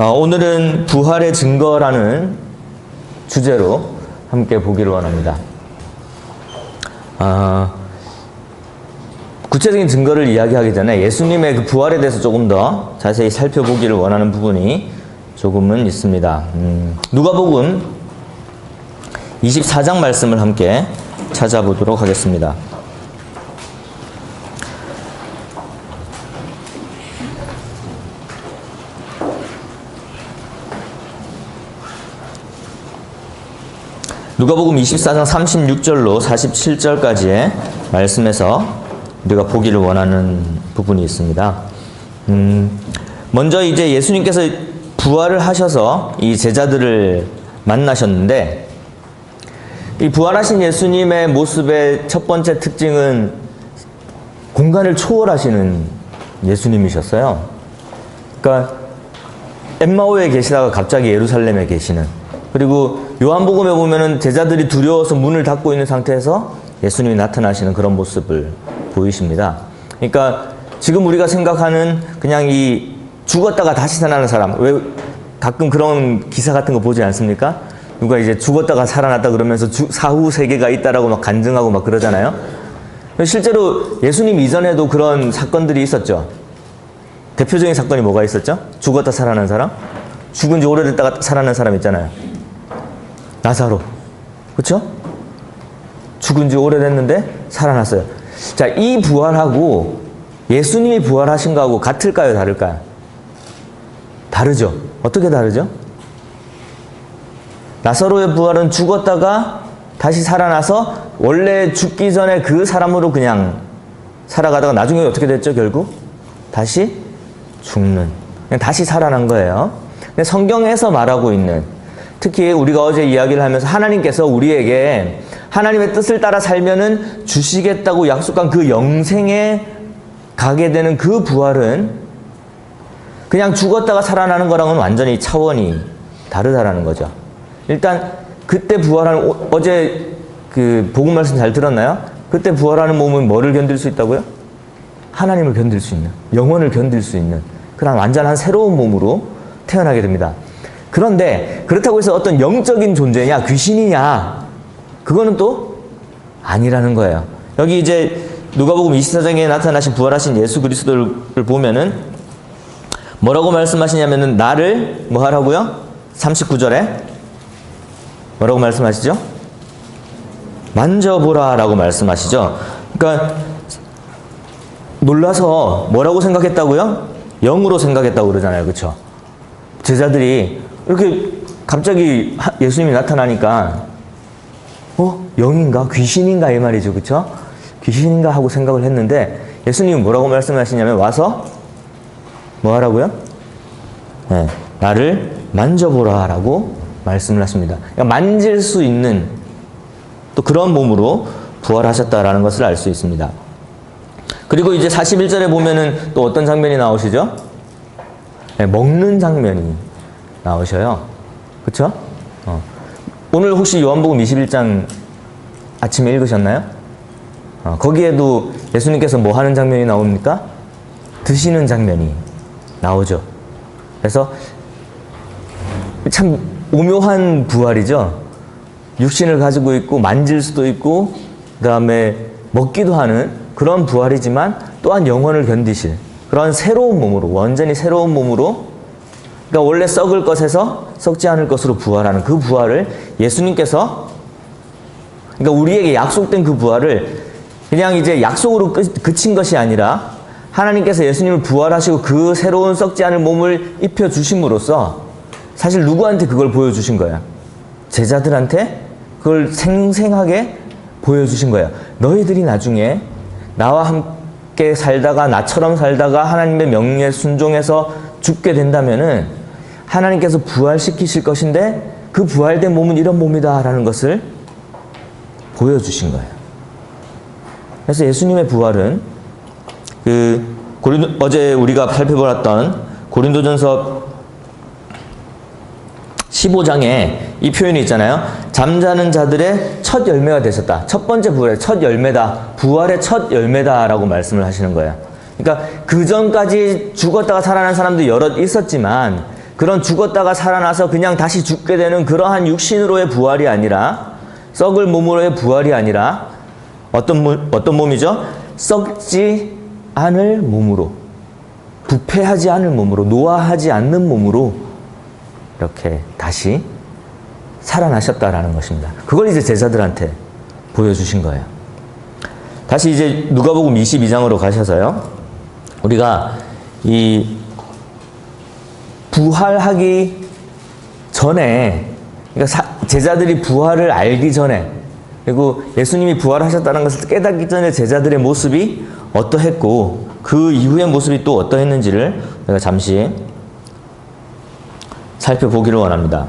오늘은 부활의 증거라는 주제로 함께 보기를 원합니다. 구체적인 증거를 이야기하기 전에 예수님의 그 부활에 대해서 조금 더 자세히 살펴보기를 원하는 부분이 조금은 있습니다. 누가복음 24장 말씀을 함께 찾아보도록 하겠습니다. 누가복음 24장 36절로 47절까지의 말씀에서 우리가 보기를 원하는 부분이 있습니다. 먼저 이제 예수님께서 부활을 하셔서 이 제자들을 만나셨는데, 이 부활하신 예수님의 모습의 첫 번째 특징은 공간을 초월하시는 예수님이셨어요. 그러니까 엠마오에 계시다가 갑자기 예루살렘에 계시는, 그리고 요한복음에 보면은 제자들이 두려워서 문을 닫고 있는 상태에서 예수님이 나타나시는 그런 모습을 보이십니다. 그러니까 지금 우리가 생각하는 그냥 이 죽었다가 다시 살아나는 사람, 왜 가끔 그런 기사 같은 거 보지 않습니까? 누가 이제 죽었다가 살아났다 그러면서 사후 세계가 있다라고 막 간증하고 막 그러잖아요. 실제로 예수님 이전에도 그런 사건들이 있었죠. 대표적인 사건이 뭐가 있었죠? 죽었다 살아난 사람? 죽은 지 오래됐다가 살아난 사람 있잖아요. 나사로. 그렇죠? 죽은 지 오래됐는데 살아났어요. 자, 이 부활하고 예수님이 부활하신 거하고 같을까요, 다를까요? 다르죠. 어떻게 다르죠? 나사로의 부활은 죽었다가 다시 살아나서 원래 죽기 전에 그 사람으로 그냥 살아가다가 나중에 어떻게 됐죠, 결국? 다시 죽는. 그냥 다시 살아난 거예요. 근데 성경에서 말하고 있는, 특히 우리가 어제 이야기를 하면서 하나님께서 우리에게 하나님의 뜻을 따라 살면은 주시겠다고 약속한 그 영생에 가게 되는 그 부활은 그냥 죽었다가 살아나는 거랑은 완전히 차원이 다르다라는 거죠. 일단 그때 부활하는, 어제 그 복음 말씀 잘 들었나요? 그때 부활하는 몸은 뭐를 견딜 수 있다고요? 하나님을 견딜 수 있는, 영원을 견딜 수 있는 그런 완전한 새로운 몸으로 태어나게 됩니다. 그런데 그렇다고 해서 어떤 영적인 존재냐, 귀신이냐, 그거는 또 아니라는 거예요. 여기 이제 누가복음 24장에 나타나신 부활하신 예수 그리스도를 보면은 뭐라고 말씀하시냐면은 나를 뭐 하라고요? 39절에 뭐라고 말씀하시죠? 만져보라 라고 말씀하시죠. 그러니까 놀라서 뭐라고 생각했다고요? 영으로 생각했다고 그러잖아요. 그렇죠? 제자들이 이렇게 갑자기 예수님이 나타나니까 영인가? 귀신인가? 이 말이죠. 그렇죠? 귀신인가? 하고 생각을 했는데 예수님은 뭐라고 말씀하시냐면 와서 뭐 하라고요? 네, 나를 만져보라 라고 말씀을 하십니다. 그러니까 만질 수 있는 또 그런 몸으로 부활하셨다라는 것을 알 수 있습니다. 그리고 이제 41절에 보면은 또 어떤 장면이 나오시죠? 네, 먹는 장면이 나오셔요. 그쵸? 오늘 혹시 요한복음 21장 아침에 읽으셨나요? 거기에도 예수님께서 뭐 하는 장면이 나옵니까? 드시는 장면이 나오죠. 그래서 참 오묘한 부활이죠. 육신을 가지고 있고 만질 수도 있고 그 다음에 먹기도 하는 그런 부활이지만 또한 영혼을 견디실 그런 새로운 몸으로, 완전히 새로운 몸으로, 그러니까 원래 썩을 것에서 썩지 않을 것으로 부활하는 그 부활을 예수님께서, 그러니까 우리에게 약속된 그 부활을 그냥 이제 약속으로 그친 것이 아니라 하나님께서 예수님을 부활하시고 그 새로운 썩지 않을 몸을 입혀주심으로써 사실 누구한테 그걸 보여주신 거예요? 제자들한테 그걸 생생하게 보여주신 거예요. 너희들이 나중에 나와 함께 살다가 나처럼 살다가 하나님의 명령에 순종해서 죽게 된다면은 하나님께서 부활시키실 것인데 그 부활된 몸은 이런 몸이다 라는 것을 보여주신 거예요. 그래서 예수님의 부활은 어제 우리가 살펴보았던 고린도전서 15장에 이 표현이 있잖아요. 잠자는 자들의 첫 열매가 되셨다. 첫 번째 부활의 첫 열매다. 부활의 첫 열매다라고 말씀을 하시는 거예요. 그러니까 그 전까지 죽었다가 살아난 사람도 여럿 있었지만 그런 죽었다가 살아나서 그냥 다시 죽게 되는 그러한 육신으로의 부활이 아니라, 썩을 몸으로의 부활이 아니라 어떤 몸이죠? 썩지 않을 몸으로, 부패하지 않을 몸으로, 노화하지 않는 몸으로 이렇게 다시 살아나셨다라는 것입니다. 그걸 이제 제자들한테 보여주신 거예요. 다시 이제 누가복음 22장으로 가셔서요. 우리가 이 부활하기 전에, 그러니까 제자들이 부활을 알기 전에, 그리고 예수님이 부활하셨다는 것을 깨닫기 전에 제자들의 모습이 어떠했고 그 이후의 모습이 또 어떠했는지를 제가 잠시 살펴보기를 원합니다.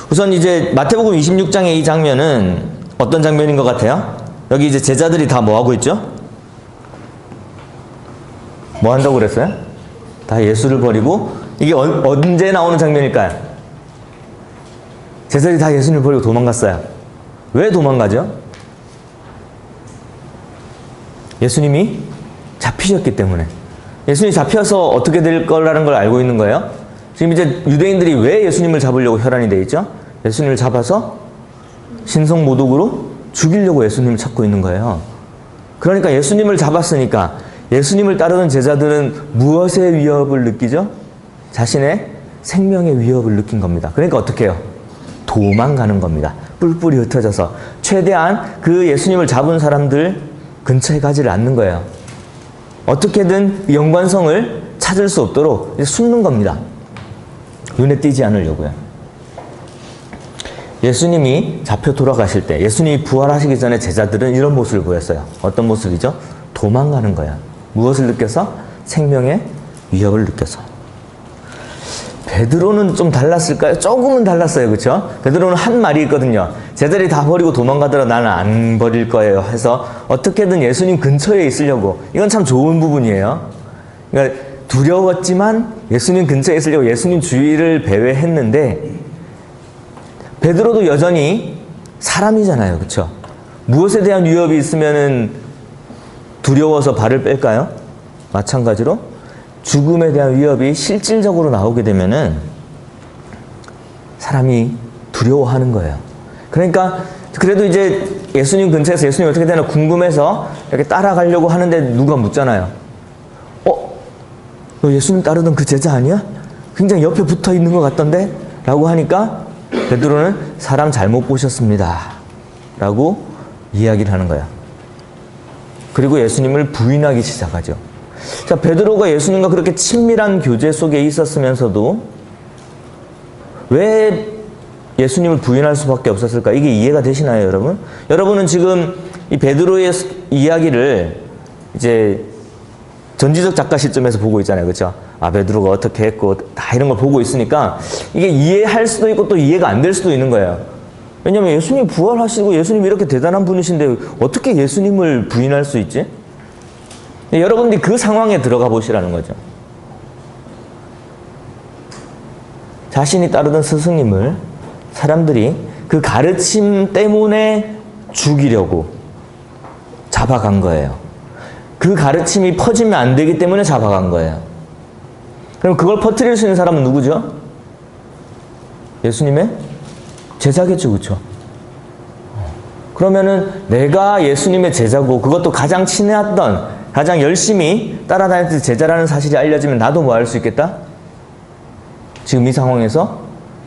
우선 이제 마태복음 26장의 이 장면은 어떤 장면인 것 같아요? 여기 이제 제자들이 다 뭐 하고 있죠? 뭐 한다고 그랬어요? 다 예수를 버리고, 이게 언제 나오는 장면일까요? 제자들이 다 예수님을 버리고 도망갔어요. 왜 도망가죠? 예수님이 잡히셨기 때문에. 예수님이 잡혀서 어떻게 될 거라는 걸 알고 있는 거예요. 지금 이제 유대인들이 왜 예수님을 잡으려고 혈안이 돼 있죠? 예수님을 잡아서 신성모독으로 죽이려고 예수님을 찾고 있는 거예요. 그러니까 예수님을 잡았으니까 예수님을 따르는 제자들은 무엇의 위협을 느끼죠? 자신의 생명의 위협을 느낀 겁니다. 그러니까 어떻게 해요? 도망가는 겁니다. 뿔뿔이 흩어져서 최대한 그 예수님을 잡은 사람들 근처에 가지를 않는 거예요. 어떻게든 연관성을 찾을 수 없도록 숨는 겁니다. 눈에 띄지 않으려고요. 예수님이 잡혀 돌아가실 때, 예수님이 부활하시기 전에 제자들은 이런 모습을 보였어요. 어떤 모습이죠? 도망가는 거야. 무엇을 느껴서? 생명의 위협을 느껴서. 베드로는 좀 달랐을까요? 조금은 달랐어요. 그렇죠? 베드로는 한 말이 있거든요. 제자들이 다 버리고 도망가더라 나는 안 버릴 거예요 해서 어떻게든 예수님 근처에 있으려고. 이건 참 좋은 부분이에요. 그러니까 두려웠지만 예수님 근처에 있으려고 예수님 주위를 배회했는데, 베드로도 여전히 사람이잖아요. 그렇죠? 무엇에 대한 위협이 있으면은 두려워서 발을 뺄까요? 마찬가지로 죽음에 대한 위협이 실질적으로 나오게 되면은 사람이 두려워하는 거예요. 그러니까 그래도 이제 예수님 근처에서 예수님이 어떻게 되나 궁금해서 이렇게 따라가려고 하는데 누가 묻잖아요. 너 예수님 따르던 그 제자 아니야? 굉장히 옆에 붙어 있는 것 같던데? 라고 하니까 베드로는 사람 잘못 보셨습니다. 라고 이야기를 하는 거야. 그리고 예수님을 부인하기 시작하죠. 자, 베드로가 예수님과 그렇게 친밀한 교제 속에 있었으면서도 왜 예수님을 부인할 수밖에 없었을까? 이게 이해가 되시나요, 여러분? 여러분은 지금 이 베드로의 이야기를 이제 전지적 작가 시점에서 보고 있잖아요. 그렇죠? 아, 베드로가 어떻게 했고 다 이런 걸 보고 있으니까 이게 이해할 수도 있고 또 이해가 안 될 수도 있는 거예요. 왜냐면 예수님 부활하시고 예수님이 이렇게 대단한 분이신데 어떻게 예수님을 부인할 수 있지? 여러분들이 그 상황에 들어가 보시라는 거죠. 자신이 따르던 스승님을 사람들이 그 가르침 때문에 죽이려고 잡아간 거예요. 그 가르침이 퍼지면 안 되기 때문에 잡아간 거예요. 그럼 그걸 퍼뜨릴 수 있는 사람은 누구죠? 예수님의 제자겠죠, 그렇죠? 그러면은 내가 예수님의 제자고 그것도 가장 친했던, 가장 열심히 따라다녔던 제자라는 사실이 알려지면 나도 뭐 할 수 있겠다? 지금 이 상황에서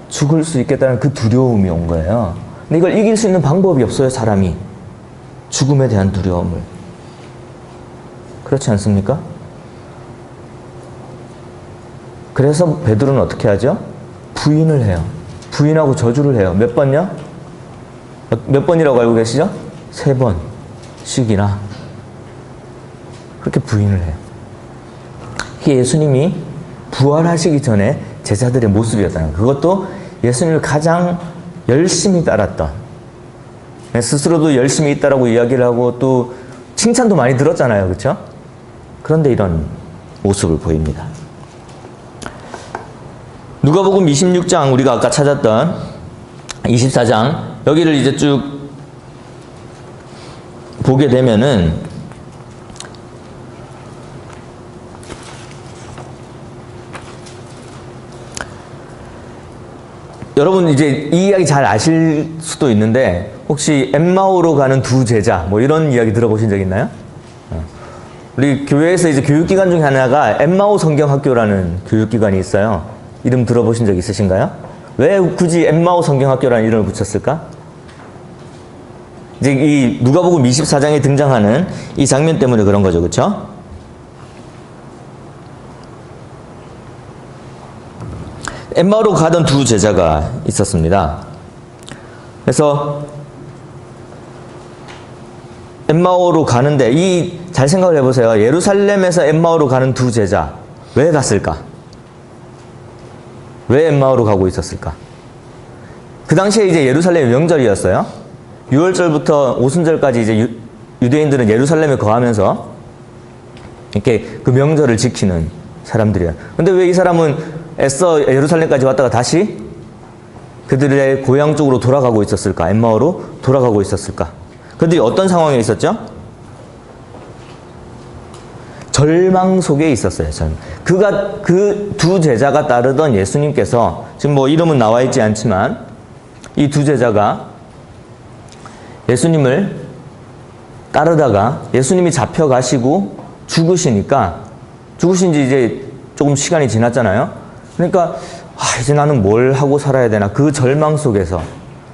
죽을 수 있겠다는 그 두려움이 온 거예요. 근데 이걸 이길 수 있는 방법이 없어요, 사람이. 죽음에 대한 두려움을. 그렇지 않습니까? 그래서 베드로는 어떻게 하죠? 부인을 해요. 부인하고 저주를 해요. 몇 번요? 몇 번이라고 알고 계시죠? 3번씩이나 그렇게 부인을 해요. 이게 예수님이 부활하시기 전에 제자들의 모습이었다는 거예요. 그것도 예수님을 가장 열심히 따랐던, 스스로도 열심히 있다라고 이야기를 하고 또 칭찬도 많이 들었잖아요. 그렇죠? 그런데 이런 모습을 보입니다. 누가복음 26장, 우리가 아까 찾았던 24장, 여기를 이제 쭉 보게 되면은 여러분 이제 이 이야기 잘 아실 수도 있는데 혹시 엠마오로 가는 두 제자 뭐 이런 이야기 들어보신 적 있나요? 우리 교회에서 이제 교육기관 중에 하나가 엠마오 성경학교라는 교육기관이 있어요. 이름 들어보신 적 있으신가요? 왜 굳이 엠마오 성경학교라는 이름을 붙였을까? 이제 이 누가복음 24장에 등장하는 이 장면 때문에 그런 거죠, 그렇죠? 엠마오로 가던 두 제자가 있었습니다. 그래서 엠마오로 가는데 잘 생각을 해보세요. 예루살렘에서 엠마오로 가는 두 제자 왜 갔을까? 왜 엠마오로 가고 있었을까? 그 당시에 이제 예루살렘 명절이었어요. 6월절부터 오순절까지 이제 유대인들은 예루살렘에 거하면서 이렇게 그 명절을 지키는 사람들이에요. 근데 왜 이 사람은 애써 예루살렘까지 왔다가 다시 그들의 고향 쪽으로 돌아가고 있었을까? 엠마오로 돌아가고 있었을까? 그들이 어떤 상황에 있었죠? 절망 속에 있었어요. 그 두 제자가 따르던 예수님께서 지금 뭐 이름은 나와 있지 않지만 이 두 제자가 예수님을 따르다가 예수님이 잡혀가시고 죽으시니까 죽으신 지 이제 조금 시간이 지났잖아요. 그러니까 이제 나는 뭘 하고 살아야 되나 그 절망 속에서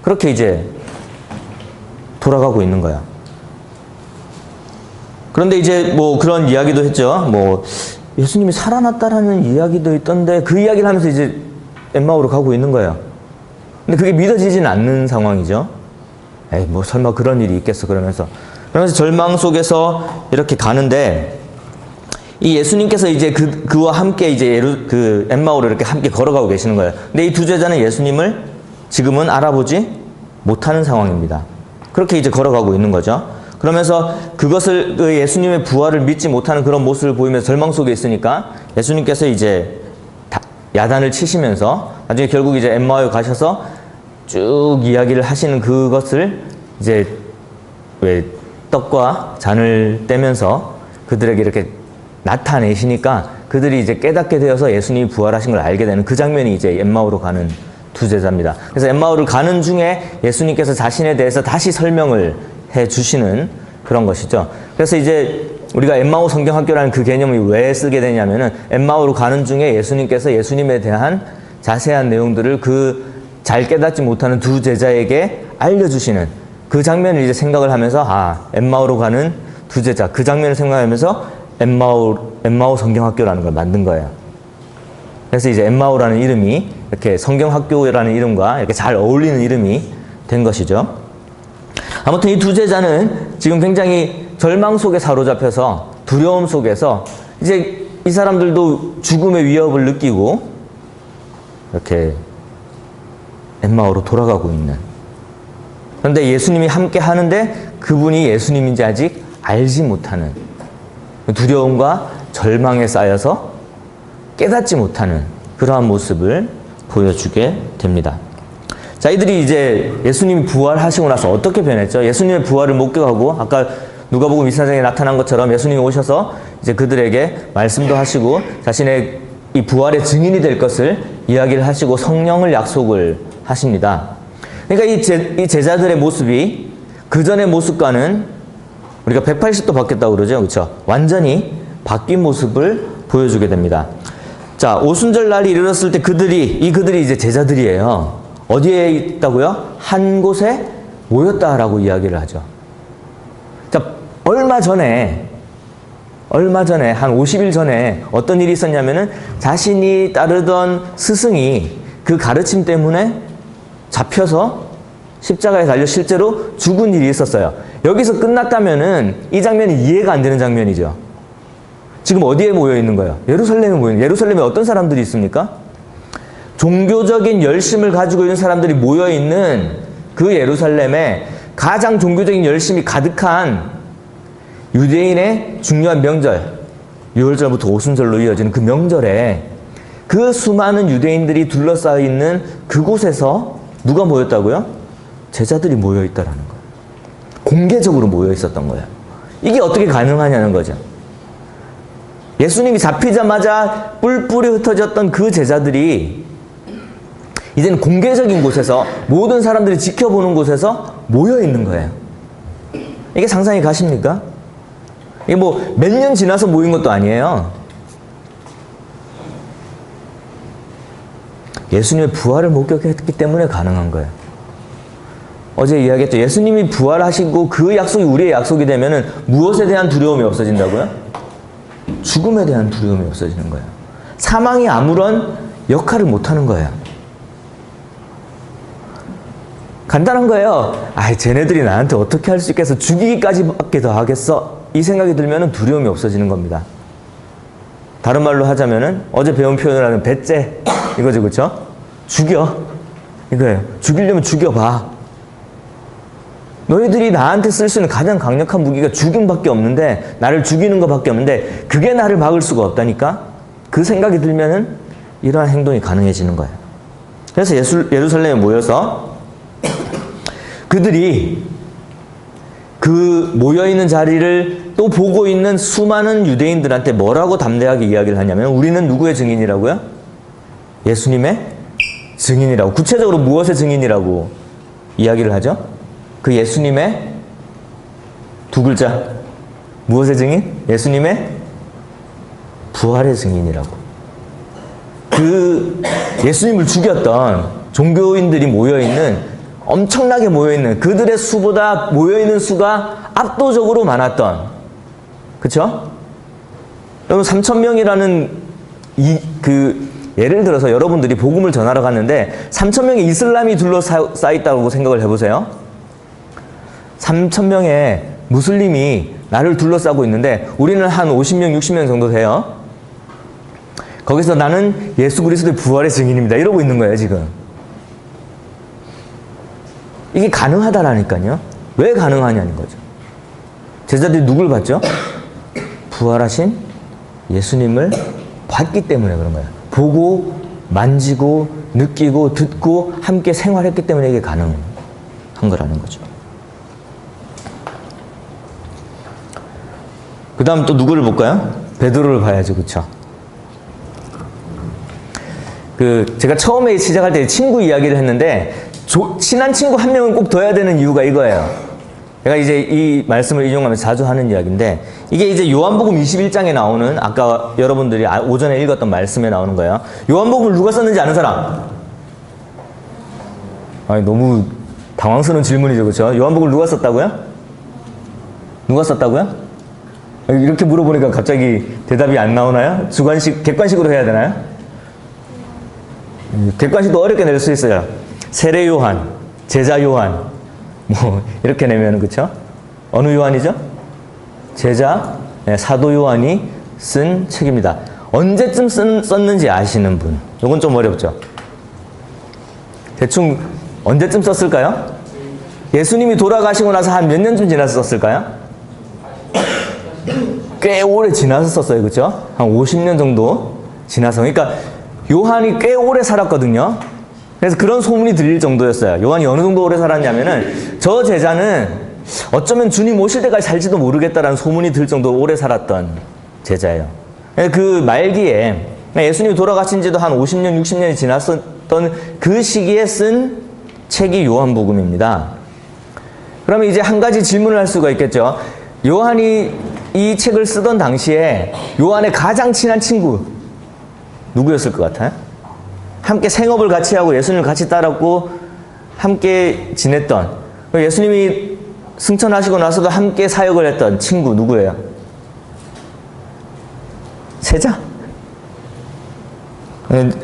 그렇게 이제 돌아가고 있는 거야. 그런데 이제 뭐 그런 이야기도 했죠. 뭐 예수님이 살아났다라는 이야기도 있던데 그 이야기를 하면서 이제 엠마오로 가고 있는 거예요. 근데 그게 믿어지지는 않는 상황이죠. 에이 뭐 설마 그런 일이 있겠어 그러면서 절망 속에서 이렇게 가는데 이 예수님께서 이제 그와 함께 이제 엠마오로 이렇게 함께 걸어가고 계시는 거예요. 근데 이 두 제자는 예수님을 지금은 알아보지 못하는 상황입니다. 그렇게 이제 걸어가고 있는 거죠. 그러면서 그것을 예수님의 부활을 믿지 못하는 그런 모습을 보이면서 절망 속에 있으니까 예수님께서 이제 야단을 치시면서 나중에 결국 이제 엠마오에 가셔서 쭉 이야기를 하시는 그것을 이제 왜 떡과 잔을 떼면서 그들에게 이렇게 나타내시니까 그들이 이제 깨닫게 되어서 예수님이 부활하신 걸 알게 되는 그 장면이 이제 엠마오로 가는 두 제자입니다. 그래서 엠마오를 가는 중에 예수님께서 자신에 대해서 다시 설명을 해 주시는 그런 것이죠. 그래서 이제 우리가 엠마오 성경학교라는 그 개념을 왜 쓰게 되냐면은 엠마오로 가는 중에 예수님께서 예수님에 대한 자세한 내용들을 잘 깨닫지 못하는 두 제자에게 알려주시는 그 장면을 이제 생각을 하면서 엠마오로 가는 두 제자 그 장면을 생각하면서 엠마오 성경학교라는 걸 만든 거예요. 그래서 이제 엠마오라는 이름이 이렇게 성경학교라는 이름과 이렇게 잘 어울리는 이름이 된 것이죠. 아무튼 이 두 제자는 지금 굉장히 절망 속에 사로잡혀서 두려움 속에서 이제 이 사람들도 죽음의 위협을 느끼고 이렇게 엠마오로 돌아가고 있는. 그런데 예수님이 함께 하는데 그분이 예수님인지 아직 알지 못하는 두려움과 절망에 쌓여서 깨닫지 못하는 그러한 모습을 보여주게 됩니다. 자, 이들이 이제 예수님이 부활하시고 나서 어떻게 변했죠? 예수님의 부활을 목격하고 아까 누가복음 24장에 나타난 것처럼 예수님이 오셔서 이제 그들에게 말씀도 하시고 자신의 이 부활의 증인이 될 것을 이야기를 하시고 성령을 약속을 하십니다. 그러니까 이 제자들의 모습이 그 전의 모습과는 우리가 180도 바뀌었다고 그러죠. 그렇죠? 완전히 바뀐 모습을 보여주게 됩니다. 자, 오순절 날이 이르렀을 때 그들이 이제 제자들이에요. 어디에 있다고요? 한 곳에 모였다라고 이야기를 하죠. 자, 얼마 전에 한 50일 전에 어떤 일이 있었냐면은 자신이 따르던 스승이 그 가르침 때문에 잡혀서 십자가에 달려 실제로 죽은 일이 있었어요. 여기서 끝났다면은 이 장면이 이해가 안 되는 장면이죠. 지금 어디에 모여 있는 거예요? 예루살렘에 모여 있는. 예루살렘에 어떤 사람들이 있습니까? 종교적인 열심을 가지고 있는 사람들이 모여 있는 그 예루살렘에 가장 종교적인 열심이 가득한 유대인의 중요한 명절, 6월절부터 오순절로 이어지는 그 명절에 그 수많은 유대인들이 둘러싸여 있는 그곳에서 누가 모였다고요? 제자들이 모여 있다라는 거예요. 공개적으로 모여 있었던 거예요. 이게 어떻게 가능하냐는 거죠. 예수님이 잡히자마자 뿔뿔이 흩어졌던 그 제자들이 이제는 공개적인 곳에서 모든 사람들이 지켜보는 곳에서 모여 있는 거예요. 이게 상상이 가십니까? 이게 뭐 몇 년 지나서 모인 것도 아니에요. 예수님의 부활을 목격했기 때문에 가능한 거예요. 어제 이야기했죠. 예수님이 부활하시고 그 약속이 우리의 약속이 되면은 무엇에 대한 두려움이 없어진다고요? 죽음에 대한 두려움이 없어지는 거예요. 사망이 아무런 역할을 못하는 거예요. 간단한 거예요. 쟤네들이 나한테 어떻게 할 수 있겠어? 죽이기까지밖에 더 하겠어? 이 생각이 들면은 두려움이 없어지는 겁니다. 다른 말로 하자면은 어제 배운 표현을 하면 배째 이거죠, 그렇죠? 죽여 이거예요. 죽이려면 죽여봐. 너희들이 나한테 쓸 수 있는 가장 강력한 무기가 죽임밖에 없는데, 나를 죽이는 것밖에 없는데 그게 나를 막을 수가 없다니까. 그 생각이 들면은 이러한 행동이 가능해지는 거예요. 그래서 예루살렘에 모여서 그들이 그 모여있는 자리를 또 보고 있는 수많은 유대인들한테 뭐라고 담대하게 이야기를 하냐면, 우리는 누구의 증인이라고요? 예수님의 증인이라고. 구체적으로 무엇의 증인이라고 이야기를 하죠? 그 예수님의 두 글자. 무엇의 증인? 예수님의 부활의 증인이라고. 그 예수님을 죽였던 종교인들이 모여있는, 엄청나게 모여있는, 그들의 수보다 모여있는 수가 압도적으로 많았던, 그쵸? 여러분 3,000명이라는 예를 들어서 여러분들이 복음을 전하러 갔는데 3,000명의 이슬람이 둘러싸있다고 생각을 해보세요. 3,000명의 무슬림이 나를 둘러싸고 있는데 우리는 한 50명, 60명 정도 돼요. 거기서 나는 예수 그리스도의 부활의 증인입니다, 이러고 있는 거예요, 지금. 이게 가능하다라니까요. 왜 가능하냐는 거죠. 제자들이 누굴 봤죠? 부활하신 예수님을 봤기 때문에 그런 거예요. 보고, 만지고, 느끼고, 듣고, 함께 생활했기 때문에 이게 가능한 거라는 거죠. 그 다음 또 누구를 볼까요? 베드로를 봐야죠, 그쵸? 제가 처음에 시작할 때 친구 이야기를 했는데, 친한 친구 한 명은 꼭 둬야 되는 이유가 이거예요. 제가 이제 이 말씀을 인용하면서 자주 하는 이야기인데, 이게 이제 요한복음 21장에 나오는, 아까 여러분들이 오전에 읽었던 말씀에 나오는 거예요. 요한복음을 누가 썼는지 아는 사람? 너무 당황스러운 질문이죠, 그렇죠? 요한복음을 누가 썼다고요? 누가 썼다고요? 이렇게 물어보니까 갑자기 대답이 안 나오나요? 객관식으로 해야 되나요? 객관식도 어렵게 낼 수 있어요. 세례 요한, 제자 요한, 이렇게 내면은, 그쵸? 어느 요한이죠? 제자, 사도 요한이 쓴 책입니다. 언제쯤 썼는지 아시는 분? 이건 좀 어렵죠? 대충 언제쯤 썼을까요? 예수님이 돌아가시고 나서 한 몇 년쯤 지나서 썼을까요? 꽤 오래 지나서 썼어요, 그쵸? 한 50년 정도 지나서. 그러니까 요한이 꽤 오래 살았거든요. 그래서 그런 소문이 들릴 정도였어요. 요한이 어느 정도 오래 살았냐면은, 저 제자는 어쩌면 주님 오실 때까지 살지도 모르겠다라는 소문이 들 정도로 오래 살았던 제자예요. 그 말기에, 예수님이 돌아가신 지도 한 50년, 60년이 지났었던 그 시기에 쓴 책이 요한복음입니다. 그러면 이제 한 가지 질문을 할 수가 있겠죠. 요한이 이 책을 쓰던 당시에 요한의 가장 친한 친구 누구였을 것 같아요? 함께 생업을 같이 하고 예수님을 같이 따랐고 함께 지냈던, 예수님이 승천하시고 나서도 함께 사역을 했던 친구 누구예요? 세자?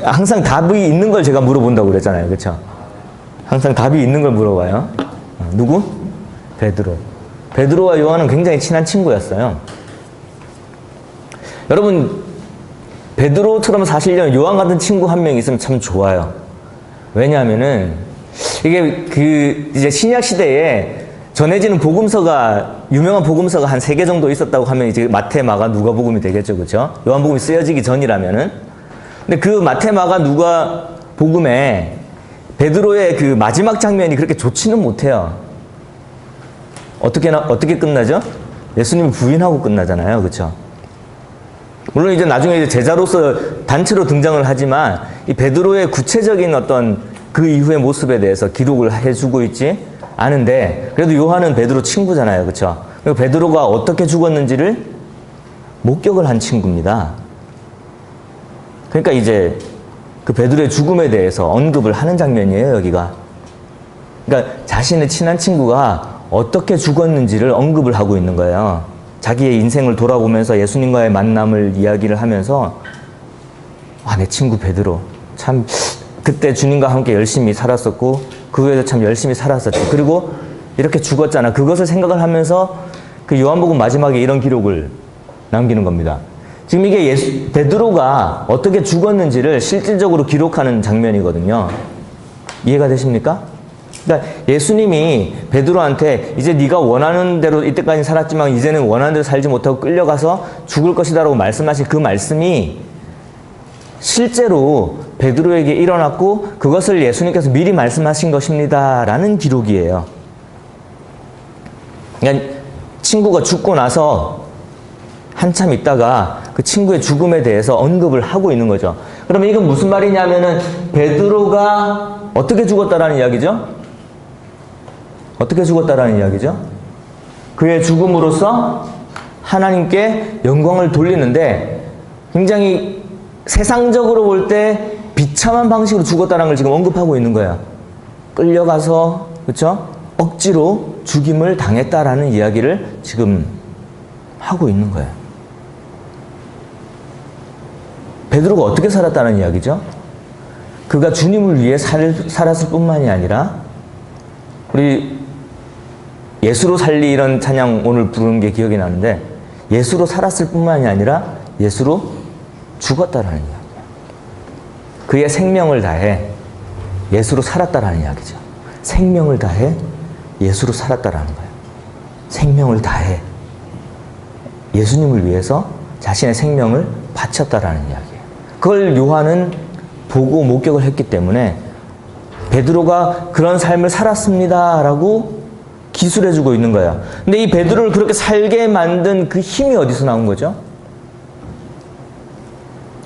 항상 답이 있는 걸 제가 물어본다고 그랬잖아요, 그렇죠? 항상 답이 있는 걸 물어봐요. 누구? 베드로. 베드로와 요한은 굉장히 친한 친구였어요. 여러분, 베드로처럼 사시려면 요한 같은 친구 한 명 있으면 참 좋아요. 왜냐하면은 이게 이제 신약 시대에 전해지는 복음서가, 유명한 복음서가 한 3개 정도 있었다고 하면 이제 마태, 마가, 누가복음이 되겠죠, 그렇죠? 요한복음이 쓰여지기 전이라면은. 근데 그 마태, 마가, 누가복음에 베드로의 그 마지막 장면이 그렇게 좋지는 못해요. 어떻게 끝나죠? 예수님을 부인하고 끝나잖아요, 그렇죠? 물론 이제 나중에 이제 제자로서 단체로 등장을 하지만 이 베드로의 구체적인 어떤 그 이후의 모습에 대해서 기록을 해주고 있지 않은데, 그래도 요한은 베드로 친구잖아요. 그쵸? 그리고 베드로가 어떻게 죽었는지를 목격을 한 친구입니다. 그러니까 이제 그 베드로의 죽음에 대해서 언급을 하는 장면이에요, 여기가. 그러니까 자신의 친한 친구가 어떻게 죽었는지를 언급을 하고 있는 거예요. 자기의 인생을 돌아보면서 예수님과의 만남을 이야기를 하면서, 아, 내 친구 베드로 참 그때 주님과 함께 열심히 살았었고 그 후에도 참 열심히 살았었지. 그리고 이렇게 죽었잖아. 그것을 생각을 하면서 그 요한복음 마지막에 이런 기록을 남기는 겁니다. 지금 이게 베드로가 어떻게 죽었는지를 실질적으로 기록하는 장면이거든요. 이해가 되십니까? 그러니까 예수님이 베드로한테 이제 네가 원하는 대로 이때까지 살았지만 이제는 원하는 대로 살지 못하고 끌려가서 죽을 것이다라고 말씀하신 그 말씀이 실제로 베드로에게 일어났고 그것을 예수님께서 미리 말씀하신 것입니다 라는 기록이에요. 그러니까 친구가 죽고 나서 한참 있다가 그 친구의 죽음에 대해서 언급을 하고 있는 거죠. 그러면 이건 무슨 말이냐면은 베드로가 어떻게 죽었다라는 이야기죠? 어떻게 죽었다라는 이야기죠? 그의 죽음으로써 하나님께 영광을 돌리는데 굉장히 세상적으로 볼 때 비참한 방식으로 죽었다는 걸 지금 언급하고 있는 거예요. 끌려가서, 그렇죠? 억지로 죽임을 당했다라는 이야기를 지금 하고 있는 거예요. 베드로가 어떻게 살았다는 이야기죠? 그가 주님을 위해 살았을 뿐만이 아니라, 우리 예수로 살리 이런 찬양 오늘 부르는 게 기억이 나는데, 예수로 살았을 뿐만이 아니라 예수로 죽었다라는 이야기예요. 그의 생명을 다해 예수로 살았다라는 이야기죠. 생명을 다해 예수로 살았다라는 거예요. 생명을 다해 예수님을 위해서 자신의 생명을 바쳤다라는 이야기예요. 그걸 요한은 보고 목격을 했기 때문에 베드로가 그런 삶을 살았습니다라고 기술해주고 있는 거예요. 근데 이 베드로를 그렇게 살게 만든 그 힘이 어디서 나온 거죠?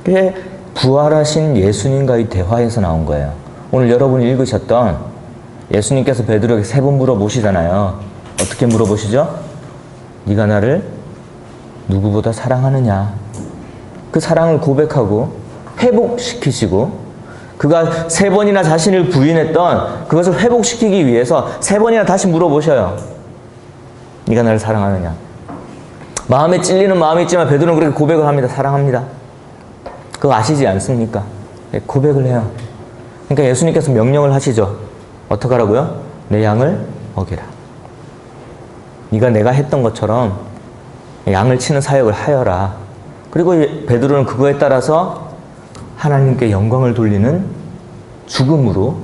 그게 부활하신 예수님과의 대화에서 나온 거예요. 오늘 여러분이 읽으셨던 예수님께서 베드로에게 3번 물어보시잖아요. 어떻게 물어보시죠? 네가 나를 누구보다 사랑하느냐? 그 사랑을 고백하고 회복시키시고, 그가 3번이나 자신을 부인했던 그것을 회복시키기 위해서 3번이나 다시 물어보셔요. 네가 나를 사랑하느냐? 마음에 찔리는 마음이 있지만 베드로는 그렇게 고백을 합니다. 사랑합니다. 그거 아시지 않습니까? 고백을 해요. 그러니까 예수님께서 명령을 하시죠. 어떻게 하라고요? 내 양을 먹이라. 네가 내가 했던 것처럼 양을 치는 사역을 하여라. 그리고 베드로는 그거에 따라서 하나님께 영광을 돌리는 죽음으로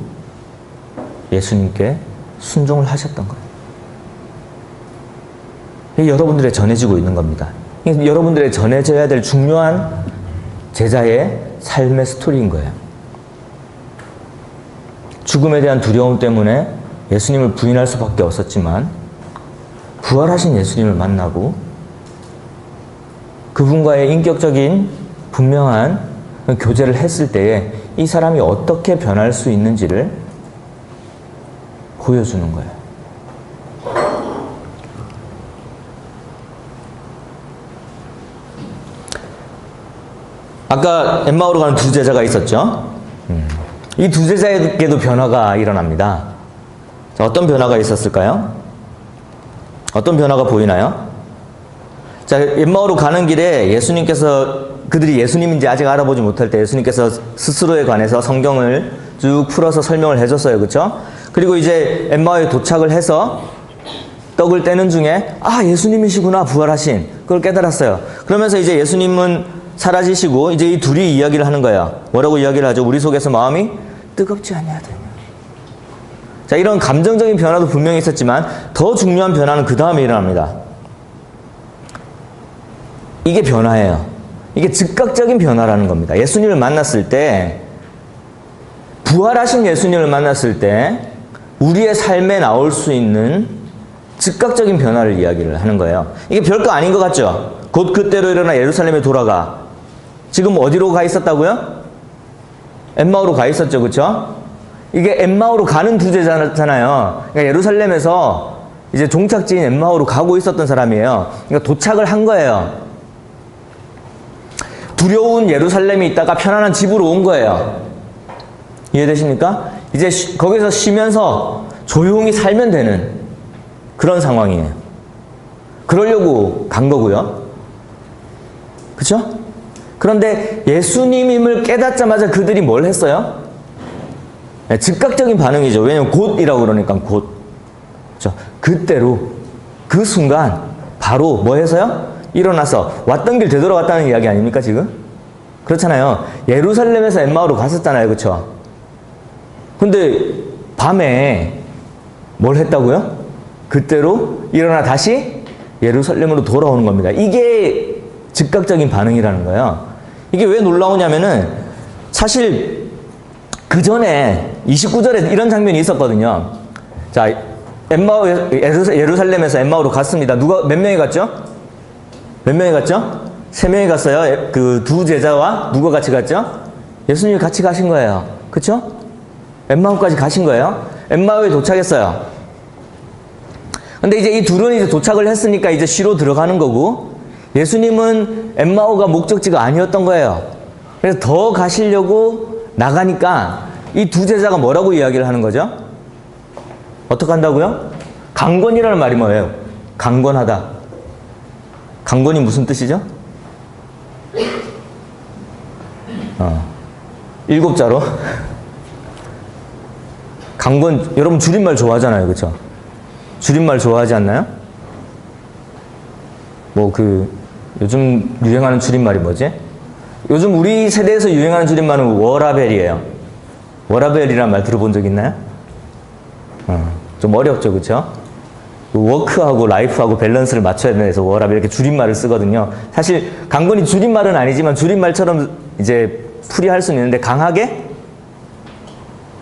예수님께 순종을 하셨던 거예요. 이게 여러분들의 전해지고 있는 겁니다. 여러분들의 전해져야 될 중요한 제자의 삶의 스토리인 거예요. 죽음에 대한 두려움 때문에 예수님을 부인할 수밖에 없었지만 부활하신 예수님을 만나고 그분과의 인격적인 분명한 교제를 했을 때에 이 사람이 어떻게 변할 수 있는지를 보여주는 거예요. 아까 엠마오로 가는 2 제자가 있었죠. 이 2 제자에게도 변화가 일어납니다. 자, 어떤 변화가 있었을까요? 어떤 변화가 보이나요? 자, 엠마오로 가는 길에 예수님께서, 그들이 예수님인지 아직 알아보지 못할 때 예수님께서 스스로에 관해서 성경을 쭉 풀어서 설명을 해줬어요. 그렇죠? 그리고 이제 엠마오에 도착을 해서 떡을 떼는 중에 예수님이시구나, 부활하신. 그걸 깨달았어요. 그러면서 이제 예수님은 사라지시고 이제 이 둘이 이야기를 하는 거예요. 뭐라고 이야기를 하죠? 우리 속에서 마음이 뜨겁지 아니하더냐. 자, 이런 감정적인 변화도 분명히 있었지만 더 중요한 변화는 그 다음에 일어납니다. 이게 변화예요. 이게 즉각적인 변화라는 겁니다. 예수님을 만났을 때, 부활하신 예수님을 만났을 때 우리의 삶에 나올 수 있는 즉각적인 변화를 이야기를 하는 거예요. 이게 별거 아닌 것 같죠? 곧 그때로 일어나 예루살렘에 돌아가. 지금 어디로 가 있었다고요? 엠마오로 가 있었죠. 그렇죠? 이게 엠마오로 가는 두 제자잖아요. 그러니까 예루살렘에서 이제 종착지인 엠마오로 가고 있었던 사람이에요. 그러니까 도착을 한 거예요. 두려운 예루살렘에 있다가 편안한 집으로 온 거예요. 이해되십니까? 이제 거기서 쉬면서 조용히 살면 되는 그런 상황이에요. 그러려고 간 거고요. 그쵸? 그런데 예수님임을 깨닫자마자 그들이 뭘 했어요? 네, 즉각적인 반응이죠. 왜냐면 곧이라고 그러니까 곧. 그쵸? 그때로, 그 순간 바로 뭐 해서요? 일어나서 왔던 길 되돌아갔다는 이야기 아닙니까 지금? 그렇잖아요. 예루살렘에서 엠마오로 갔었잖아요. 그쵸? 근데 밤에 뭘 했다고요? 그때로 일어나 다시 예루살렘으로 돌아오는 겁니다. 이게 즉각적인 반응이라는 거예요. 이게 왜 놀라우냐면은 사실 그 전에 29절에 이런 장면이 있었거든요. 자, 예루살렘에서 엠마오로 갔습니다. 누가 몇 명이 갔죠? 몇 명이 갔죠? 3명이 갔어요. 그 두 제자와 누가 같이 갔죠? 예수님이 같이 가신 거예요. 그쵸? 엠마오까지 가신 거예요. 엠마오에 도착했어요. 근데 이제 이 둘은 이제 도착을 했으니까 이제 쉬러 들어가는 거고, 예수님은 엠마오가 목적지가 아니었던 거예요. 그래서 더 가시려고 나가니까 이 두 제자가 뭐라고 이야기를 하는 거죠? 어떻게 한다고요? 강권이라는 말이 뭐예요? 강권하다. 강권이 무슨 뜻이죠? 7자로. 강권, 여러분 줄임말 좋아하잖아요. 그쵸? 줄임말 좋아하지 않나요? 뭐 요즘 유행하는 줄임말이 뭐지? 요즘 우리 세대에서 유행하는 줄임말은 워라벨이에요. 워라벨이란 말 들어본 적 있나요? 좀 어렵죠. 그쵸? 워크하고 라이프하고 밸런스를 맞춰야 돼서 워라벨 이렇게 줄임말을 쓰거든요. 사실 강권이 줄임말은 아니지만 줄임말처럼 이제 풀이할 수는 있는데 강하게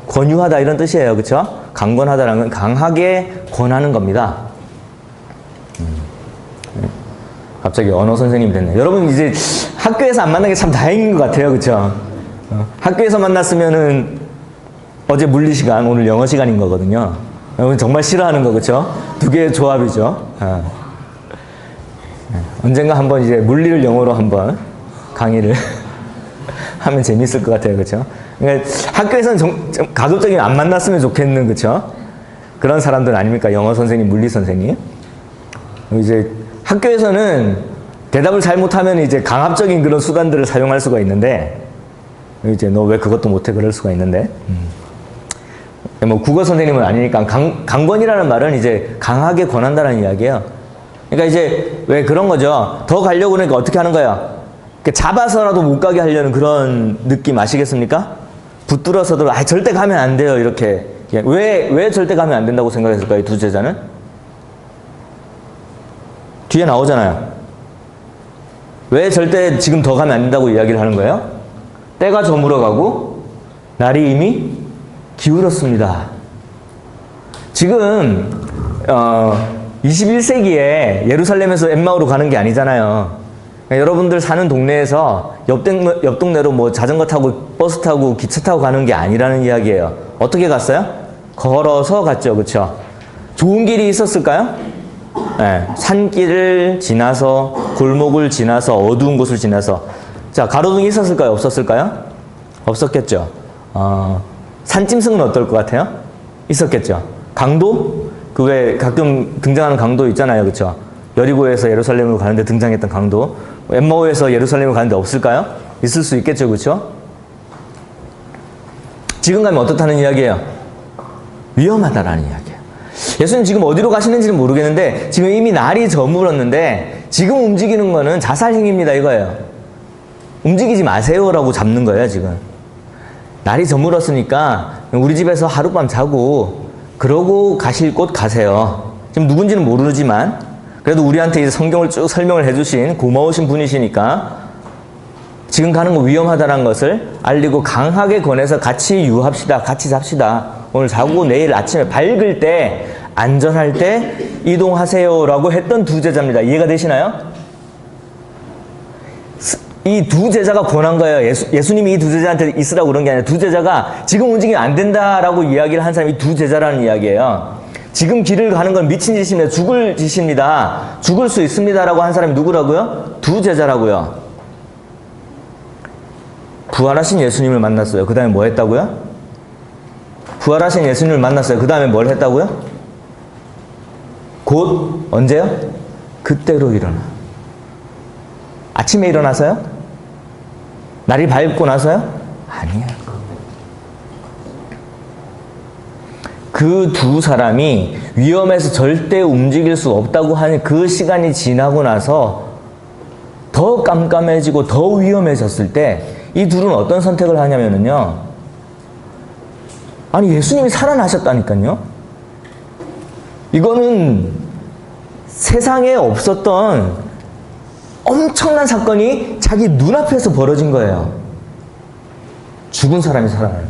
권유하다 이런 뜻이에요. 그쵸? 강권하다라는 건 강하게 권하는 겁니다. 갑자기 언어 선생님이 됐네. 여러분 이제 학교에서 안 만난 게 참 다행인 것 같아요. 그쵸? 학교에서 만났으면은 어제 물리 시간, 오늘 영어 시간인 거거든요. 여러분 정말 싫어하는 거, 그쵸? 두 개의 조합이죠. 언젠가 한번 이제 물리를 영어로 한번 강의를 하면 재밌을 것 같아요. 그쵸? 그러니까 학교에서는 가급적이면 안 만났으면 좋겠는, 그쵸? 그런 사람들 아닙니까? 영어 선생님, 물리 선생님. 이제 학교에서는 대답을 잘못하면 이제 강압적인 그런 수단들을 사용할 수가 있는데, 이제 너 왜 그것도 못해? 그럴 수가 있는데. 뭐 국어 선생님은 아니니까 강권이라는 말은 이제 강하게 권한다는 이야기예요. 그러니까 이제 왜 그런 거죠. 더 가려고 그러니까 어떻게 하는 거예요? 잡아서라도 못 가게 하려는 그런 느낌 아시겠습니까? 붙들어서도 절대 가면 안 돼요. 이렇게. 왜 절대 가면 안 된다고 생각했을까요? 이 두 제자는? 뒤에 나오잖아요. 왜 절대 지금 더 가면 안 된다고 이야기를 하는 거예요? 때가 저물어가고 날이 이미 기울었습니다. 지금 21세기에 예루살렘에서 엠마오로 가는 게 아니잖아요. 그러니까 여러분들 사는 동네에서 옆 동네로 뭐 자전거 타고 버스 타고 기차 타고 가는 게 아니라는 이야기예요. 어떻게 갔어요? 걸어서 갔죠. 그쵸? 좋은 길이 있었을까요? 네, 산길을 지나서 골목을 지나서 어두운 곳을 지나서. 자, 가로등이 있었을까요? 없었을까요? 없었겠죠. 산짐승은 어떨 것 같아요? 있었겠죠. 강도? 그 왜 가끔 등장하는 강도 있잖아요. 그쵸? 여리고에서 예루살렘으로 가는데 등장했던 강도. 엠마오에서 예루살렘으로 가는데 없을까요? 있을 수 있겠죠. 그쵸? 지금 가면 어떻다는 이야기예요? 위험하다라는 이야기예요. 예수님 지금 어디로 가시는지는 모르겠는데 지금 이미 날이 저물었는데 지금 움직이는 거는 자살행위입니다. 이거예요. 움직이지 마세요라고 잡는 거예요. 지금. 날이 저물었으니까 우리 집에서 하룻밤 자고 그러고 가실 곳 가세요. 지금 누군지는 모르지만 그래도 우리한테 이제 성경을 쭉 설명을 해주신 고마우신 분이시니까 지금 가는 거 위험하다는 것을 알리고 강하게 권해서 같이 유합시다. 같이 잡시다. 오늘 자고 내일 아침에 밝을 때 안전할 때 이동하세요라고 했던 두 제자입니다. 이해가 되시나요? 이 두 제자가 권한 거예요. 예수님이 이 두 제자한테 있으라고 그런 게 아니라 두 제자가 지금 움직이면 안 된다라고 이야기를 한 사람이 두 제자라는 이야기예요. 지금 길을 가는 건 미친 짓입니다. 죽을 짓입니다. 죽을 수 있습니다라고 한 사람이 누구라고요? 두 제자라고요. 부활하신 예수님을 만났어요. 그 다음에 뭐 했다고요? 부활하신 예수님을 만났어요. 그 다음에 뭘 했다고요? 곧 언제요? 그때로 일어나. 아침에 일어나서요? 날이 밝고 나서요? 아니에요. 그 두 사람이 위험해서 절대 움직일 수 없다고 하는 그 시간이 지나고 나서 더 깜깜해지고 더 위험해졌을 때 이 둘은 어떤 선택을 하냐면요. 아니, 예수님이 살아나셨다니까요. 이거는 세상에 없었던 엄청난 사건이 자기 눈앞에서 벌어진 거예요. 죽은 사람이 살아나요.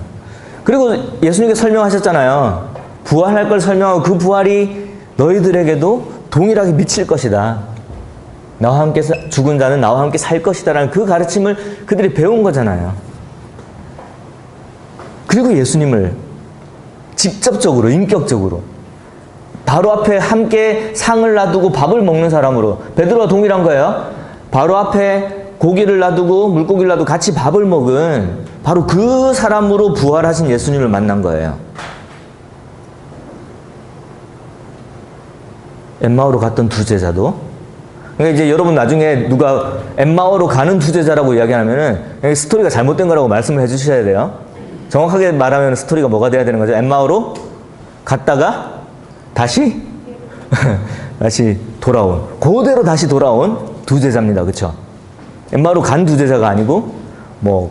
그리고 예수님께 설명하셨잖아요. 부활할 걸 설명하고 그 부활이 너희들에게도 동일하게 미칠 것이다. 나와 함께 죽은 자는 나와 함께 살 것이다 라는 그 가르침을 그들이 배운 거잖아요. 그리고 예수님을 직접적으로, 인격적으로 바로 앞에 함께 상을 놔두고 밥을 먹는 사람으로, 베드로와 동일한 거예요. 바로 앞에 고기를 놔두고 물고기를 놔두고 같이 밥을 먹은 바로 그 사람으로 부활하신 예수님을 만난 거예요. 엠마오로 갔던 두 제자도, 그러니까 이제 여러분 나중에 누가 엠마오로 가는 두 제자라고 이야기하면은 스토리가 잘못된 거라고 말씀을 해주셔야 돼요. 정확하게 말하면 스토리가 뭐가 돼야 되는 거죠? 엠마오로 갔다가 다시 다시 돌아온, 그대로 다시 돌아온 두 제자입니다. 그렇죠? 엠마오로 간 두 제자가 아니고 뭐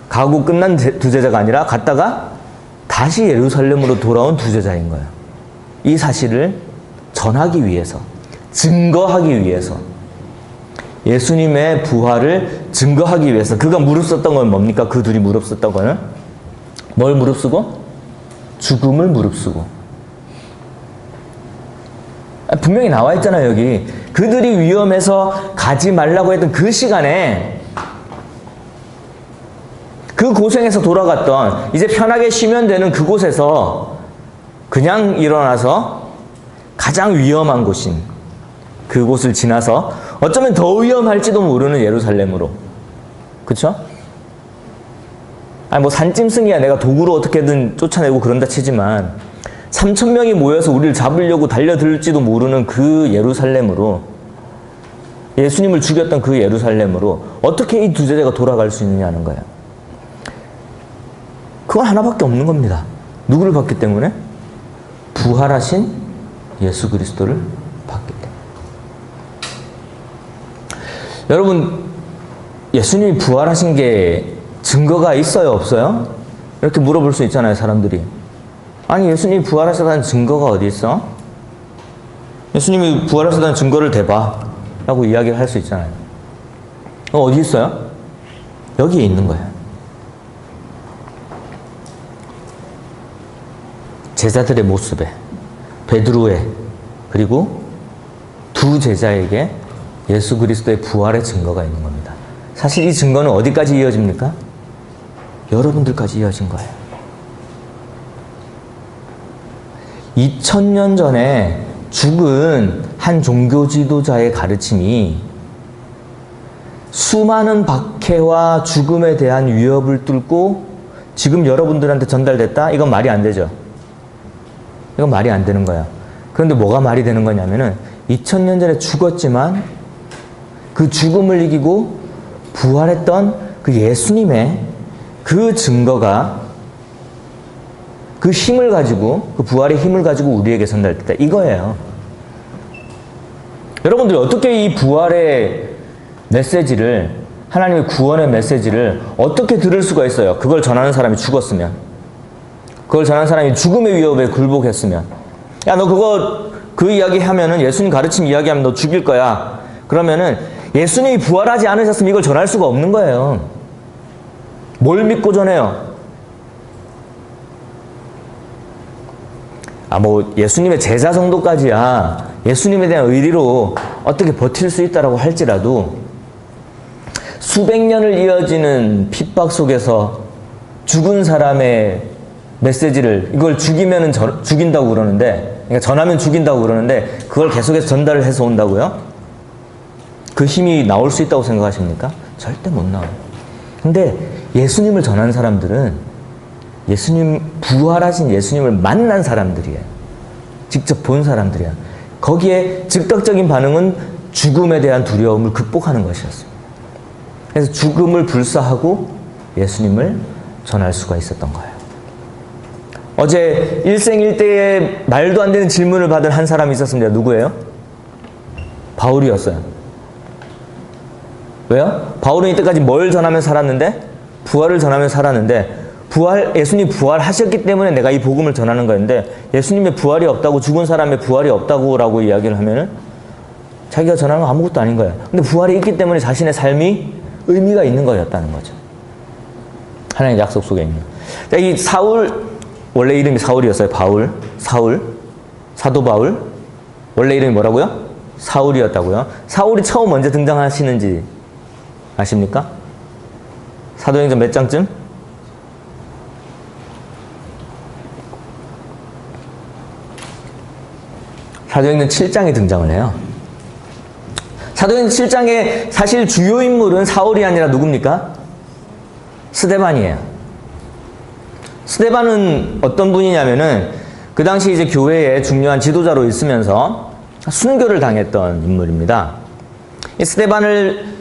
가고 끝난 두 제자가 아니라 갔다가 다시 예루살렘으로 돌아온 두 제자인 거예요. 이 사실을 전하기 위해서, 증거하기 위해서, 예수님의 부활을 증거하기 위해서. 그가 무릅썼던 건 뭡니까? 그 둘이 무릅썼던 거는 뭘 무릅쓰고? 죽음을 무릅쓰고. 분명히 나와 있잖아요, 여기. 그들이 위험해서 가지 말라고 했던 그 시간에, 그 고생에서 돌아갔던, 이제 편하게 쉬면 되는 그곳에서 그냥 일어나서 가장 위험한 곳인 그곳을 지나서 어쩌면 더 위험할지도 모르는 예루살렘으로. 그쵸? 아니, 뭐 산짐승이야 내가 도구로 어떻게든 쫓아내고 그런다 치지만 3,000명이 모여서 우리를 잡으려고 달려들지도 모르는 그 예루살렘으로, 예수님을 죽였던 그 예루살렘으로 어떻게 이 두 제자가 돌아갈 수 있느냐는 거예요. 그건 하나밖에 없는 겁니다. 누구를 봤기 때문에? 부활하신 예수 그리스도를 봤기 때문에. 여러분, 예수님이 부활하신 게 증거가 있어요, 없어요? 이렇게 물어볼 수 있잖아요, 사람들이. 아니, 예수님이 부활하셨다는 증거가 어디 있어? 예수님이 부활하셨다는 증거를 대봐 라고 이야기를 할 수 있잖아요. 어디 있어요? 여기에 있는 거예요. 제자들의 모습에, 베드로의, 그리고 두 제자에게 예수 그리스도의 부활의 증거가 있는 겁니다. 사실 이 증거는 어디까지 이어집니까? 여러분들까지 이어진 거예요. 2000년 전에 죽은 한 종교 지도자의 가르침이 수많은 박해와 죽음에 대한 위협을 뚫고 지금 여러분들한테 전달됐다? 이건 말이 안 되죠. 이건 말이 안 되는 거야. 그런데 뭐가 말이 되는 거냐면은 2000년 전에 죽었지만 그 죽음을 이기고 부활했던 그 예수님의 그 증거가, 그 힘을 가지고, 그 부활의 힘을 가지고 우리에게 전달됐다. 이거예요. 여러분들이 어떻게 이 부활의 메시지를, 하나님의 구원의 메시지를 어떻게 들을 수가 있어요? 그걸 전하는 사람이 죽었으면. 그걸 전하는 사람이 죽음의 위협에 굴복했으면. 야, 너 그 이야기 하면은, 예수님 가르침 이야기하면 너 죽일 거야. 그러면은 예수님이 부활하지 않으셨으면 이걸 전할 수가 없는 거예요. 뭘 믿고 전해요? 뭐 예수님의 제자 정도까지야 예수님에 대한 의리로 어떻게 버틸 수 있다라고 할지라도 수백 년을 이어지는 핍박 속에서 죽은 사람의 메시지를, 이걸 죽이면은 죽인다고 그러는데, 그러니까 전하면 죽인다고 그러는데, 그걸 계속해서 전달을 해서 온다고요? 그 힘이 나올 수 있다고 생각하십니까? 절대 못 나와요. 근데 예수님을 전한 사람들은 부활하신 예수님을 만난 사람들이에요. 직접 본 사람들이야. 거기에 즉각적인 반응은 죽음에 대한 두려움을 극복하는 것이었어요. 그래서 죽음을 불사하고 예수님을 전할 수가 있었던 거예요. 어제 일생일대에 말도 안 되는 질문을 받은 한 사람이 있었습니다. 누구예요? 바울이었어요. 왜요? 바울은 이때까지 뭘 전하며 살았는데? 부활을 전하며 살았는데, 예수님 부활하셨기 때문에 내가 이 복음을 전하는 거였는데, 예수님의 부활이 없다고, 죽은 사람의 부활이 없다고 라고 이야기를 하면은 자기가 전하는 건 아무것도 아닌 거예요. 근데 부활이 있기 때문에 자신의 삶이 의미가 있는 거였다는 거죠. 하나님의 약속 속에 있는. 이 사울, 원래 이름이 사울이었어요. 사도 바울. 원래 이름이 뭐라고요? 사울이었다고요. 사울이 처음 언제 등장하시는지 아십니까? 사도행전 몇 장쯤? 사도행전 7장에 등장을 해요. 사도행전 7장에 사실 주요 인물은 사울이 아니라 누굽니까? 스데반이에요. 스데반은 어떤 분이냐면은 그 당시 이제 교회의 중요한 지도자로 있으면서 순교를 당했던 인물입니다. 이 스데반을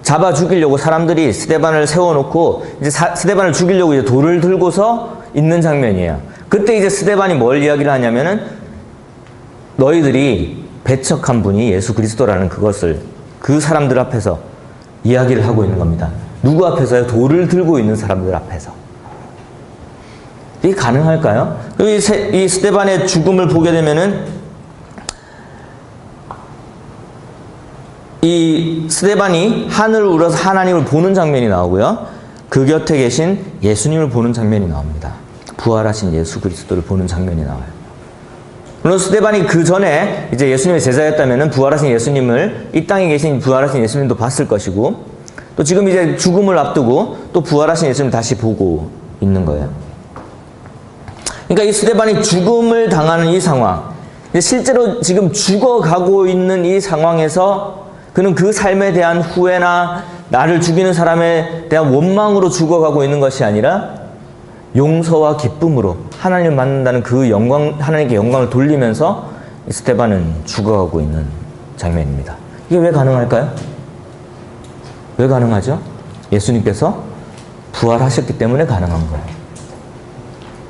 잡아 죽이려고 사람들이 스데반을 세워놓고 이제 스데반을 죽이려고 이제 돌을 들고서 있는 장면이에요. 그때 이제 스데반이 뭘 이야기를 하냐면은 너희들이 배척한 분이 예수 그리스도라는 그것을 그 사람들 앞에서 이야기를 하고 있는 겁니다. 누구 앞에서요? 돌을 들고 있는 사람들 앞에서. 이게 가능할까요? 이 스데반의 죽음을 보게 되면은 이 스데반이 하늘을 우러서 하나님을 보는 장면이 나오고요. 그 곁에 계신 예수님을 보는 장면이 나옵니다. 부활하신 예수 그리스도를 보는 장면이 나와요. 물론 스데반이 그 전에 이제 예수님의 제자였다면은 부활하신 예수님을, 이 땅에 계신 부활하신 예수님도 봤을 것이고, 또 지금 이제 죽음을 앞두고 또 부활하신 예수님을 다시 보고 있는 거예요. 그러니까 이 스데반이 죽음을 당하는 이 상황, 실제로 지금 죽어가고 있는 이 상황에서 그는 그 삶에 대한 후회나 나를 죽이는 사람에 대한 원망으로 죽어가고 있는 것이 아니라 용서와 기쁨으로 하나님을 만난다는 그 영광, 하나님께 영광을 돌리면서 스데반은 죽어가고 있는 장면입니다. 이게 왜 가능할까요? 왜 가능하죠? 예수님께서 부활하셨기 때문에 가능한 거예요.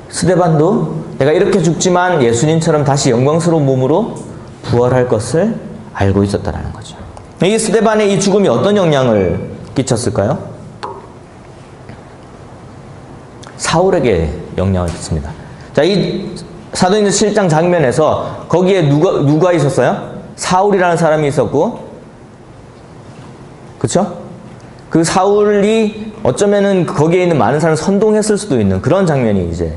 스데반도 내가 이렇게 죽지만 예수님처럼 다시 영광스러운 몸으로 부활할 것을 알고 있었다는 거죠. 이 스데반의 이 죽음이 어떤 영향을 끼쳤을까요? 사울에게 영향을 끼칩니다. 자, 이 사도행전 7장 장면에서 거기에 누가 있었어요? 사울이라는 사람이 있었고, 그쵸? 그 사울이 어쩌면은 거기에 있는 많은 사람을 선동했을 수도 있는 그런 장면이 이제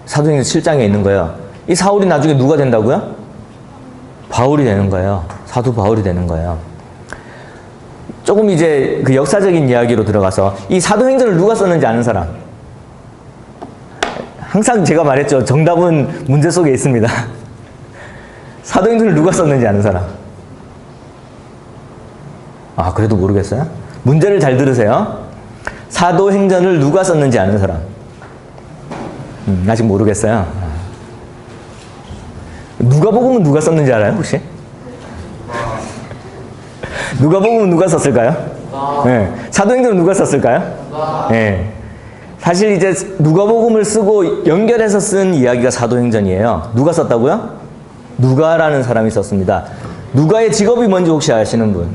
사도행전 7장에 있는 거예요. 이 사울이 나중에 누가 된다고요? 바울이 되는 거예요. 사도 바울이 되는 거예요. 조금 이제 그 역사적인 이야기로 들어가서 이 사도행전을 누가 썼는지 아는 사람? 항상 제가 말했죠. 정답은 문제 속에 있습니다. 사도행전을 누가 썼는지 아는 사람? 아, 그래도 모르겠어요? 문제를 잘 들으세요. 사도행전을 누가 썼는지 아는 사람? 아직 모르겠어요. 누가복음은 누가 썼는지 알아요, 혹시? 누가복음은 누가 썼을까요? 네. 사도행전은 누가 썼을까요? 네. 사실 이제 누가복음을 쓰고 연결해서 쓴 이야기가 사도행전이에요. 누가 썼다고요? 누가라는 사람이 썼습니다. 누가의 직업이 뭔지 혹시 아시는 분?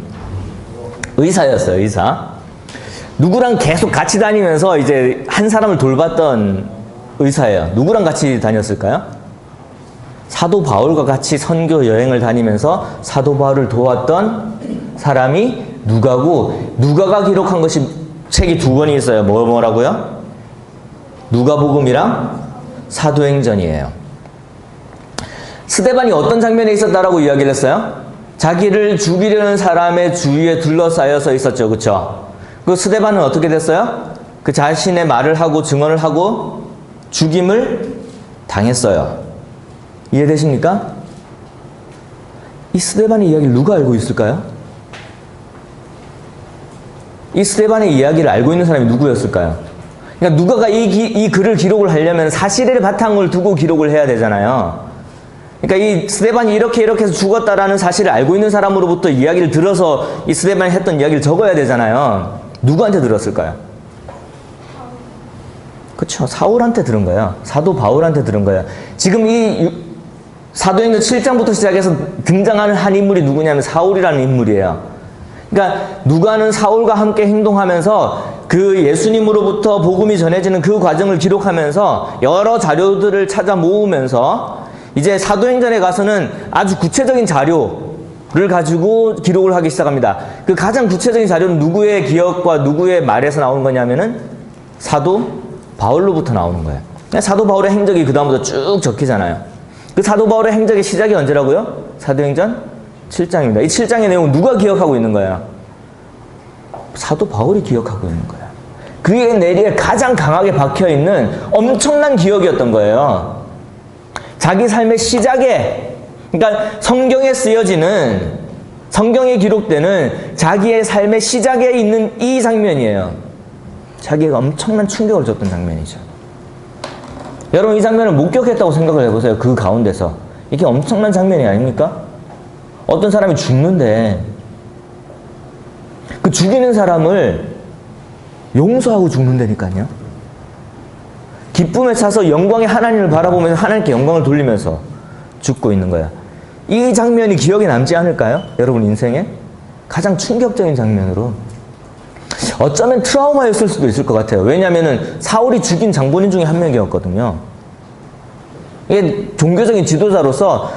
의사였어요, 의사. 누구랑 계속 같이 다니면서 이제 한 사람을 돌봤던 의사예요. 누구랑 같이 다녔을까요? 사도 바울과 같이 선교 여행을 다니면서 사도 바울을 도왔던 사람이 누가고, 누가가 기록한 것이 책이 두 권이 있어요. 뭐라고요? 누가복음이랑 사도행전이에요. 스데반이 어떤 장면에 있었다라고 이야기를 했어요? 자기를 죽이려는 사람의 주위에 둘러싸여서 있었죠. 그렇죠? 그 스데반은 어떻게 됐어요? 그 자신의 말을 하고 증언을 하고 죽임을 당했어요. 이해되십니까? 이 스데반의 이야기를 누가 알고 있을까요? 이 스데반의 이야기를 알고 있는 사람이 누구였을까요? 그러니까 누가가 이 글을 기록을 하려면 사실의 바탕을 두고 기록을 해야 되잖아요. 그러니까 이 스데반이 이렇게 해서 죽었다라는 사실을 알고 있는 사람으로부터 이야기를 들어서 이 스데반이 했던 이야기를 적어야 되잖아요. 누구한테 들었을까요? 그렇죠. 사울한테 들은 거예요. 사도 바울한테 들은 거예요. 지금 이 사도행전 7장부터 시작해서 등장하는 한 인물이 누구냐면 사울이라는 인물이에요. 그러니까 누가는 사울과 함께 행동하면서 그 예수님으로부터 복음이 전해지는 그 과정을 기록하면서 여러 자료들을 찾아 모으면서 이제 사도행전에 가서는 아주 구체적인 자료를 가지고 기록을 하기 시작합니다. 그 가장 구체적인 자료는 누구의 기억과 누구의 말에서 나오는 거냐면은 사도 바울로부터 나오는 거예요. 사도 바울의 행적이 그 다음부터 쭉 적히잖아요. 그 사도 바울의 행적의 시작이 언제라고요? 사도행전 7장입니다. 이 7장의 내용은 누가 기억하고 있는 거예요? 사도 바울이 기억하고 있는 거예요. 그의 뇌리에 가장 강하게 박혀있는 엄청난 기억이었던 거예요. 자기 삶의 시작에, 그러니까 성경에 쓰여지는, 성경에 기록되는 자기의 삶의 시작에 있는 이 장면이에요. 자기가 엄청난 충격을 줬던 장면이죠. 여러분 이 장면을 목격했다고 생각을 해보세요. 그 가운데서. 이게 엄청난 장면이 아닙니까? 어떤 사람이 죽는데 그 죽이는 사람을 용서하고 죽는다니까요. 기쁨에 차서 영광의 하나님을 바라보면서 하나님께 영광을 돌리면서 죽고 있는 거야. 이 장면이 기억에 남지 않을까요? 여러분 인생에? 가장 충격적인 장면으로. 어쩌면 트라우마였을 수도 있을 것 같아요. 왜냐하면 사울이 죽인 장본인 중에 한 명이었거든요. 이게 종교적인 지도자로서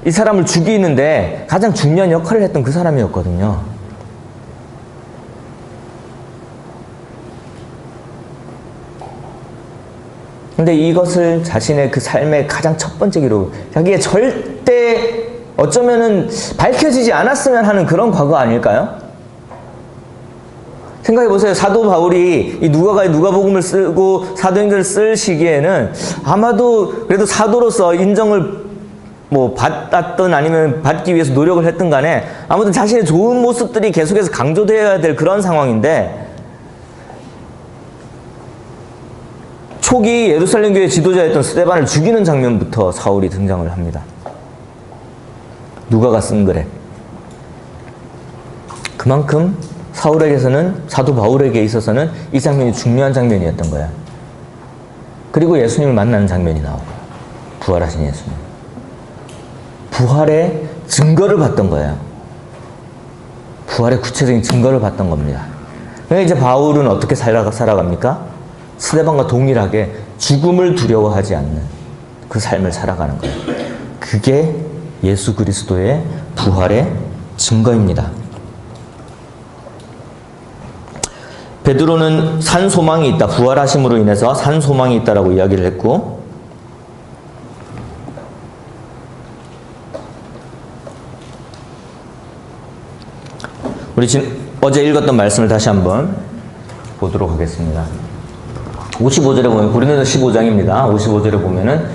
이 사람을 죽이는데 가장 중요한 역할을 했던 그 사람이었거든요. 근데 이것을 자신의 그 삶의 가장 첫 번째 기록, 자기의 절대 어쩌면은 밝혀지지 않았으면 하는 그런 과거 아닐까요? 생각해보세요. 사도 바울이 이 누가복음을 쓰고 사도행전을 쓸 시기에는 아마도 그래도 사도로서 인정을 받았던 아니면 받기 위해서 노력을 했던 간에 아무튼 자신의 좋은 모습들이 계속해서 강조되어야 될 그런 상황인데 초기 예루살렘 교회 지도자였던 스데반을 죽이는 장면부터 사울이 등장을 합니다. 누가가 쓴 글에. 그만큼 사울에게서는, 사도 바울에게 있어서는 이 장면이 중요한 장면이었던 거야. 그리고 예수님을 만나는 장면이 나오고, 부활하신 예수님. 부활의 증거를 봤던 거예요. 부활의 구체적인 증거를 봤던 겁니다. 그러니까 이제 바울은 어떻게 살아갑니까? 스데반과 동일하게 죽음을 두려워하지 않는 그 삶을 살아가는 거예요. 그게 예수 그리스도의 부활의 증거입니다. 베드로는 산 소망이 있다. 부활하심으로 인해서 산 소망이 있다라고 이야기를 했고, 우리 어제 읽었던 말씀을 다시 한번 보도록 하겠습니다. 55절에 보면, 고린도서 15장입니다. 55절에 보면은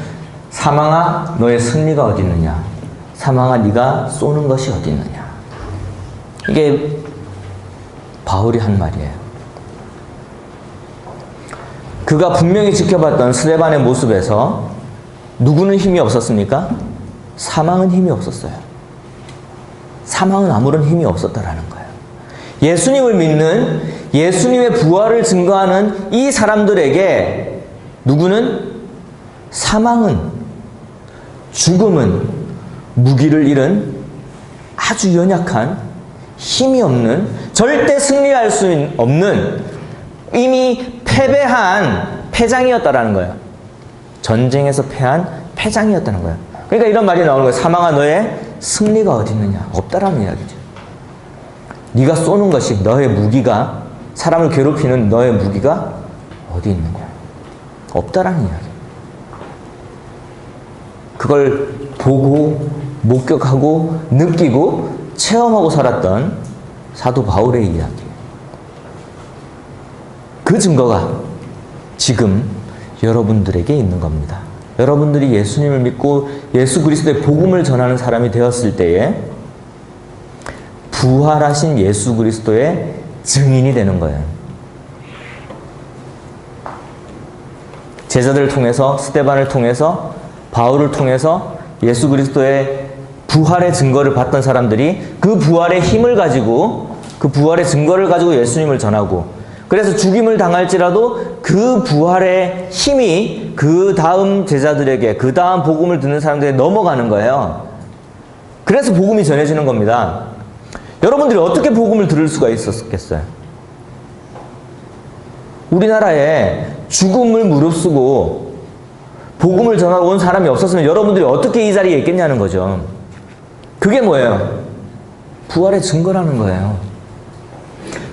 사망아 너의 승리가 어디 있느냐, 사망아 네가 쏘는 것이 어디 있느냐. 이게 바울이 한 말이에요. 그가 분명히 지켜봤던 스데반의 모습에서 누구는 힘이 없었습니까? 사망은 힘이 없었어요. 사망은 아무런 힘이 없었다라는 거예요. 예수님을 믿는, 예수님의 부활을 증거하는 이 사람들에게 누구는 사망은, 죽음은, 무기를 잃은 아주 연약한, 힘이 없는, 절대 승리할 수 없는, 이미 패배한 패장이었다라는 거예요. 전쟁에서 패한 패장이었다는 거예요. 그러니까 이런 말이 나오는 거예요. 사망아 너의 승리가 어디 있느냐. 없다라는 이야기죠. 네가 쏘는 것이, 너의 무기가, 사람을 괴롭히는 너의 무기가 어디 있느냐. 없다라는 이야기. 그걸 보고 목격하고 느끼고 체험하고 살았던 사도 바울의 이야기. 그 증거가 지금 여러분들에게 있는 겁니다. 여러분들이 예수님을 믿고 예수 그리스도의 복음을 전하는 사람이 되었을 때에 부활하신 예수 그리스도의 증인이 되는 거예요. 제자들을 통해서, 스데반을 통해서, 바울을 통해서 예수 그리스도의 부활의 증거를 봤던 사람들이 그 부활의 힘을 가지고, 그 부활의 증거를 가지고 예수님을 전하고, 그래서 죽임을 당할지라도 그 부활의 힘이 그 다음 제자들에게, 그 다음 복음을 듣는 사람들에게 넘어가는 거예요. 그래서 복음이 전해지는 겁니다. 여러분들이 어떻게 복음을 들을 수가 있었겠어요? 우리나라에 죽음을 무릅쓰고 복음을 전하러 온 사람이 없었으면 여러분들이 어떻게 이 자리에 있겠냐는 거죠. 그게 뭐예요? 부활의 증거라는 거예요.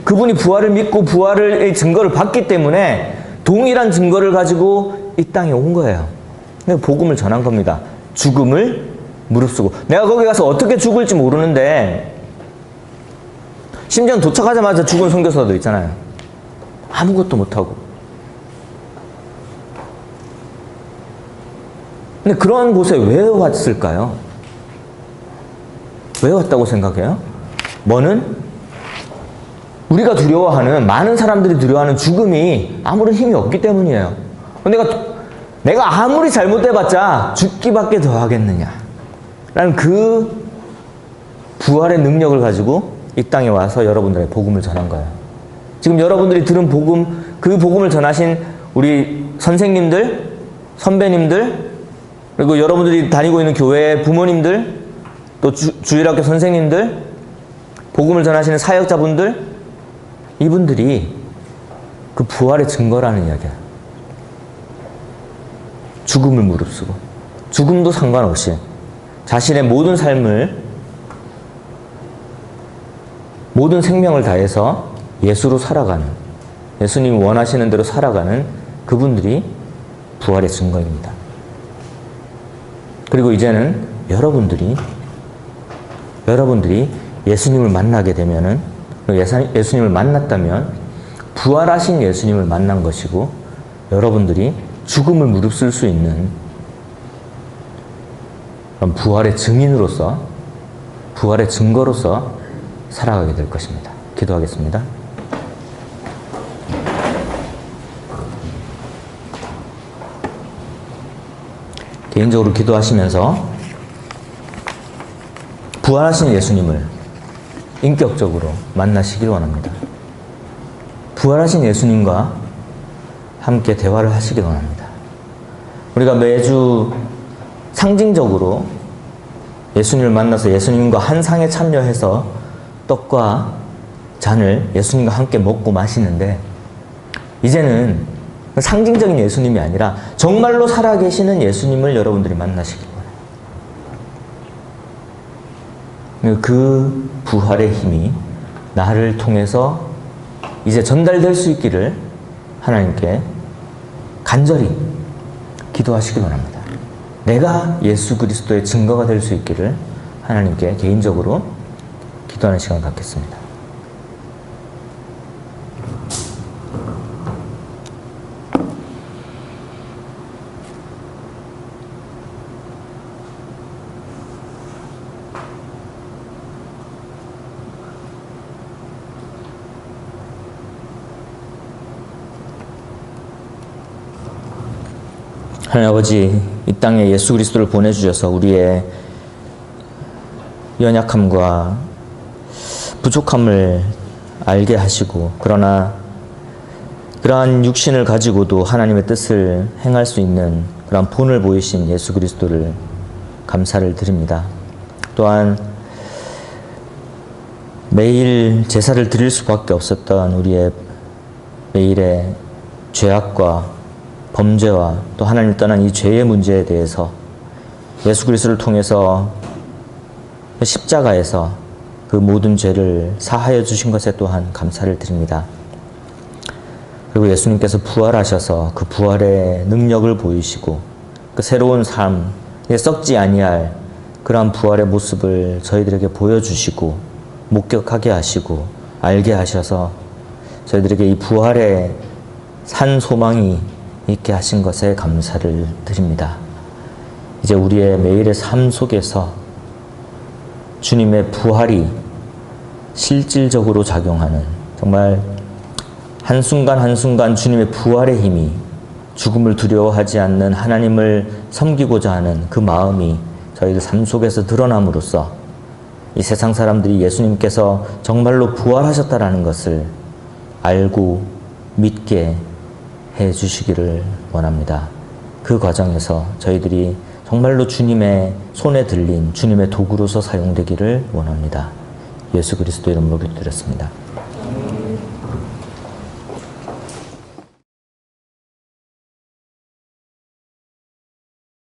그분이 부활을 믿고 부활의 증거를 받기 때문에 동일한 증거를 가지고 이 땅에 온 거예요. 복음을 전한 겁니다. 죽음을 무릅쓰고. 내가 거기 가서 어떻게 죽을지 모르는데, 심지어 도착하자마자 죽은 선교사도 있잖아요. 아무것도 못하고. 근데 그런 곳에 왜 왔을까요? 왜 왔다고 생각해요? 뭐는? 우리가 두려워하는, 많은 사람들이 두려워하는 죽음이 아무런 힘이 없기 때문이에요. 내가 아무리 잘못해봤자 죽기밖에 더 하겠느냐 라는 그 부활의 능력을 가지고 이 땅에 와서 여러분들의 복음을 전한 거예요. 지금 여러분들이 들은 복음, 그 복음을 전하신 우리 선생님들, 선배님들, 그리고 여러분들이 다니고 있는 교회의 부모님들, 또 주일학교 선생님들, 복음을 전하시는 사역자분들, 이분들이 그 부활의 증거라는 이야기야. 죽음을 무릅쓰고, 죽음도 상관없이 자신의 모든 삶을, 모든 생명을 다해서 예수로 살아가는, 예수님이 원하시는 대로 살아가는 그분들이 부활의 증거입니다. 그리고 이제는 여러분들이 예수님을 만나게 되면은, 예수님을 만났다면 부활하신 예수님을 만난 것이고, 여러분들이 죽음을 무릅쓸 수 있는 그런 부활의 증인으로서, 부활의 증거로서 살아가게 될 것입니다. 기도하겠습니다. 개인적으로 기도하시면서 부활하신 예수님을 인격적으로 만나시길 원합니다. 부활하신 예수님과 함께 대화를 하시길 원합니다. 우리가 매주 상징적으로 예수님을 만나서 예수님과 한 상에 참여해서 떡과 잔을 예수님과 함께 먹고 마시는데, 이제는 상징적인 예수님이 아니라 정말로 살아계시는 예수님을 여러분들이 만나시길 원해요. 그 부활의 힘이 나를 통해서 이제 전달될 수 있기를 하나님께 간절히 기도하시길 원합니다. 내가 예수 그리스도의 증거가 될 수 있기를 하나님께 개인적으로 기도하는 시간 갖겠습니다. 하나님 아버지, 이 땅에 예수 그리스도를 보내주셔서 우리의 연약함과 부족함을 알게 하시고, 그러나 그러한 육신을 가지고도 하나님의 뜻을 행할 수 있는 그러한 본을 보이신 예수 그리스도를 감사를 드립니다. 또한 매일 제사를 드릴 수밖에 없었던 우리의 매일의 죄악과 범죄와 또 하나님을 떠난 이 죄의 문제에 대해서 예수 그리스도를 통해서 십자가에서 그 모든 죄를 사하여 주신 것에 또한 감사를 드립니다. 그리고 예수님께서 부활하셔서 그 부활의 능력을 보이시고 그 새로운 삶, 썩지 아니할 그러한 부활의 모습을 저희들에게 보여주시고 목격하게 하시고 알게 하셔서 저희들에게 이 부활의 산 소망이 있게 하신 것에 감사를 드립니다. 이제 우리의 매일의 삶 속에서 주님의 부활이 실질적으로 작용하는, 정말 한순간 한순간 주님의 부활의 힘이 죽음을 두려워하지 않는 하나님을 섬기고자 하는 그 마음이 저희들 삶 속에서 드러남으로써 이 세상 사람들이 예수님께서 정말로 부활하셨다라는 것을 알고 믿게 해 주시기를 원합니다. 그 과정에서 저희들이 정말로 주님의 손에 들린 주님의 도구로서 사용되기를 원합니다. 예수 그리스도 이름으로 기도드렸습니다.